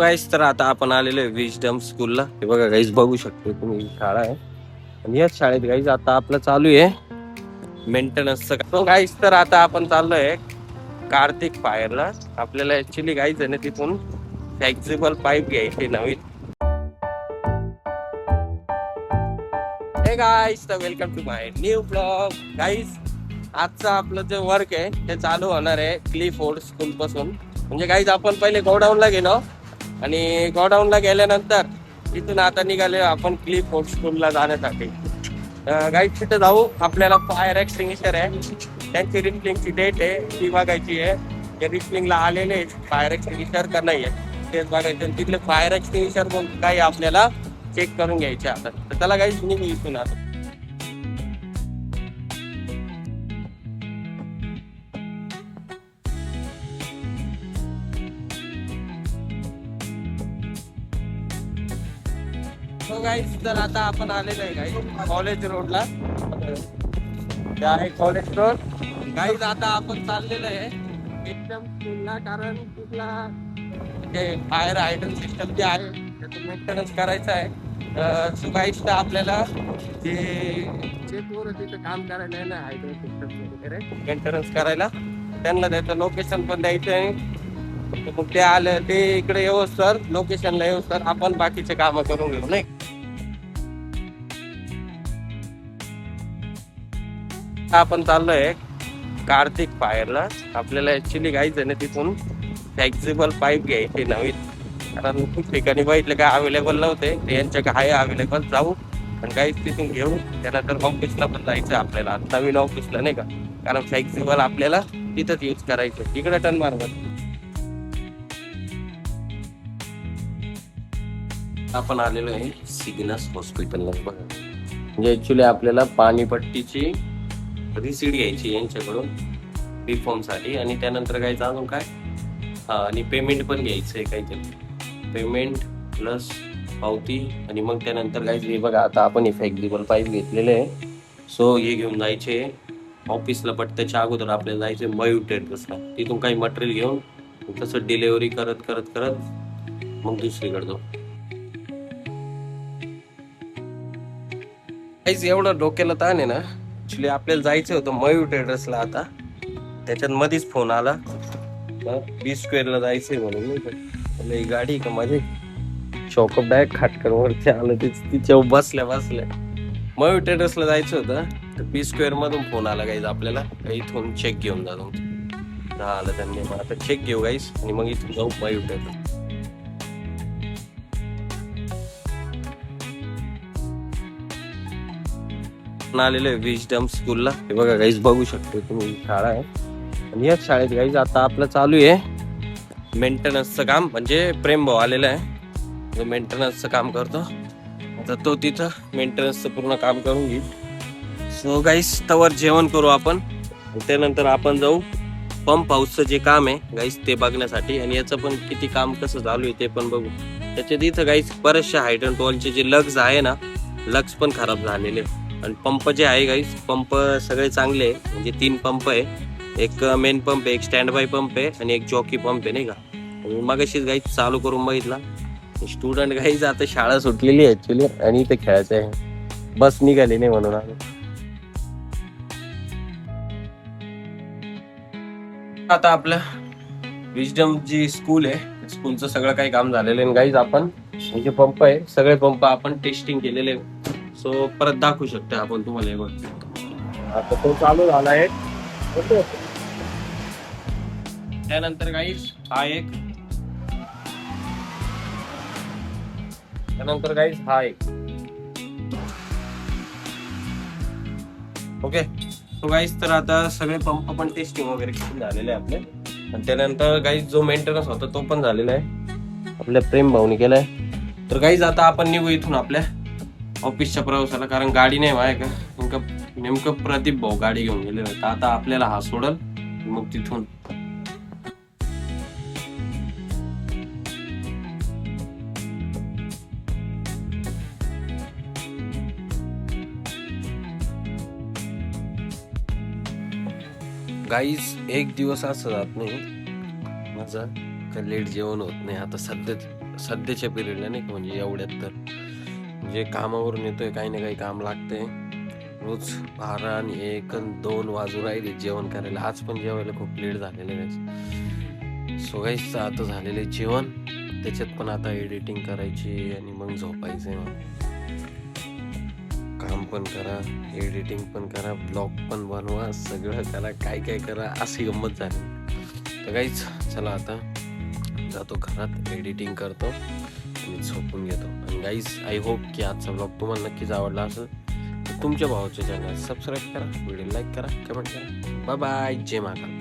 गाईस तर आता आपण आलेलो आहे विजडम स्कूलला. हे बघा गाईस, बघू शकतो तुम्ही, शाळा आहे आणि याच शाळेत गाईस आता आपलं चालू आहे मेंटेनन्सचं. गाईस तर आता आपण चाललोय कार्तिक फायरला. आपल्याला ऍक्च्युली गाईस आहे ना तिथून फ्लेक्झिबल पाईप घ्यायचे नवीन. हे गाईस, तर welcome to my new blog. Guys आजचं आपलं जे वर्क आहे ते चालू होणार आहे क्लिफोर्ड स्कूल पासून. म्हणजे गाईस आपण पहिले गोडाऊनला गेलो आणि गोडाऊनला गेल्यानंतर तिथून आता निघाले आपण क्लिफोर्ड स्कूलला जाण्यासाठी. गाईड तिथे जाऊ. आपल्याला फायर एक्सटिंग्विशर आहे, त्यांची रिफ्लिंगची डेट आहे ती बघायची आहे. ते रिफ्लिंगला आलेले फायर एक्सटिंग्विशर का नाही आहे तेच बघायचं. तिथले फायर एक्सटिंग्विशर मग काही आपल्याला चेक करून घ्यायचे आता. तर त्याला गाईड निघू इथून आता. तो गाईस तर आता आपण आलेलो आहे गाईस कॉलेज रोडला. ते आहे कॉलेज रोड. गाईस आता आपण चाललेलो आहे एकदम स्कूलला, कारण तिथला जे फायर हायड्रंट सिस्टम जे आहे त्याचं मेंटेनन्स करायचं आहे. सो गाईस तर आपल्याला जे पोरं तिथं काम करायला आहे ना हायड्रंट सिस्टम वगैरे मेंटेनन्स करायला, त्यांना त्याचं लोकेशन पण द्यायचं आहे. मग ते आलं ते इकडे येऊ सर, लोकेशनला येऊ सर, आपण बाकीचे कामं करून घेऊ नाही. आपण चाललोय कार्तिक फायरला. आपल्याला ऍक्च्युली गाईच आहे ना तिथून फ्लेक्झिबल पाईप घ्यायचे नवीन, कारण खूप ठिकाणी बघितले काय अवेलेबल नव्हते. ते यांच्या काय अवेलेबल जाऊ आणि गाईच तिथून घेऊ. त्यानंतर ऑफिसला पण जायचं आपल्याला, नवीन ऑफिसला नाही का, कारण फ्लेक्झिबल आपल्याला तिथंच यूज करायचं. इकडे टर्न मारतात. आपण आलेलो आहे सिग्नस हॉस्पिटलला. बघा म्हणजे ऍक्च्युली आपल्याला पाणीपट्टीची रिसीट घ्यायची यांच्याकडून रिफॉर्म साठी, आणि त्यानंतर काय अजून काय आणि पेमेंट पण घ्यायचं आहे काहीतरी. पेमेंट प्लस पावती आणि मग त्यानंतर काय हे बघा आता आपण हे फ्लेक्झिबल पाईप घेतलेले आहे. सो हे घेऊन जायचे ऑफिसला. बट त्याच्या अगोदर आपल्याला जायचे मयूर ट्रेडर्सला. तिथून काही मटेरियल घेऊन तसं डिलेव्हरी करत करत करत मग दुसरीकडे जाऊ. काहीच एवढं डोक्याला ताण आहे ना. ऍक्च्युली आपल्याला जायचं होतं मयूर ट्रेडर्सला. आता त्याच्यात मध्येच फोन आला बी स्क्वेअरला जायचंय म्हणून. ही गाडी का माझे शॉकअप डायरेक्ट खाटकर वरती आलं. तिच्या बसल्या मयूर ट्रेडर्सला जायचं होतं. तर बी स्क्वेअर मधून फोन आला गाईज आपल्याला, इथून चेक घेऊन जा तुमचं. आलं त्यांनी. मग आता चेक घेऊ गाईज आणि मग इथून जाऊ मयूर ट्रेडर्स. आलेलो आहे विजडम स्कूलला. हे बघा गाईज, बघू शकतो तुम्ही, शाळा आहे आणि याच शाळेत गाईज आता आपलं चालू आहे मेंटेनन्सचं काम. म्हणजे प्रेम भाऊ आलेला आहे जो मेंटेनन्सचं काम करतो. तर तो तिथं मेंटेनन्सचं पूर्ण काम करून घेईल. सो गाईज तवर जेवण करू आपण, त्यानंतर आपण जाऊ पंप हाऊसचं जे काम आहे गाईज ते बघण्यासाठी, आणि याचं पण किती काम कसं चालू आहे ते पण बघू. त्याच्यात इथं गाईज बऱ्याचशा हायड्रंट वॉलचे जे लग्स आहे ना, लग्स पण खराब झालेले. आणि पंप जे आहे गाईस, पंप सगळे चांगले आहे. म्हणजे 3 पंप आहे. एक मेन पंप आहे, एक स्टँड बाय पंप आहे आणि एक जॉकी पंप आहे नाही का. मग अशीच गाईस चालू करून बघितला. स्टुडंट गाईज आता शाळा सुटलेली आहे ऍक्च्युली, आणि इथे खेळायचं आहे. बस निघाली नाही म्हणून आम्ही. आता आपलं विजडम जी स्कूल आहे, स्कूलचं सगळं काही काम झालेलं आहे गाईज. आपण जे पंप आहे सगळे पंप आपण टेस्टिंग केलेले. सो परत दाखवू शकतो आपण तुम्हाला. हे बघ आता तो चालू झाला आहे. त्यानंतर गाईस हा एक, त्यानंतर गाईस हा एक. ओके. तो गाईस तर आता सगळे पंप पण टेस्टिंग वगैरे झालेले आहे आपले. आणि त्यानंतर गाईस जो मेंटेनन्स होता तो पण झालेला आहे, आपल्या प्रेम भाऊनी केलाय. तर गाईस आता आपण निघू इथून आपल्या ऑफिसच्या प्रवासाला, कारण गाडी नाही माय का. नेमकं प्रदीप भाऊ गाडी घेऊन गेले होते. आता आपल्याला हा सोडल मग तिथून. गाईज एक दिवस असं जात नाही माझं का लेट जेवण होत नाही. आता सध्याच्या पिरियडला नाही का, म्हणजे एवढ्यात तर म्हणजे कामावरून येतोय, काही ना काही काम लागतंय. रोज 12 आणि 1 आणि 2 वाजून राहिले जेवण करायला. आज पण जेवायला खूप लेट झालेलं आहे. सो गाईस आता झालेलं आहे जेवण. त्याच्यात पण आता एडिटिंग करायची आणि मग झोपायचंय मला. काम पण करा, एडिटिंग पण करा, ब्लॉग पण बनवा, सगळं करा, काय काय करा, अशी गंमत झाली. तर गाईच चला आता जातो घरात, एडिटिंग करतो आणि झोपून घेतो. आणि गाईज आय होप की आजचा ब्लॉग तुम्हाला नक्कीच आवडला असेल. तर तुमच्या भावाच्या चॅनल सबस्क्राईब करा, व्हिडिओ लाईक करा, कमेंट करा. बाय बाय, जय महाकाल.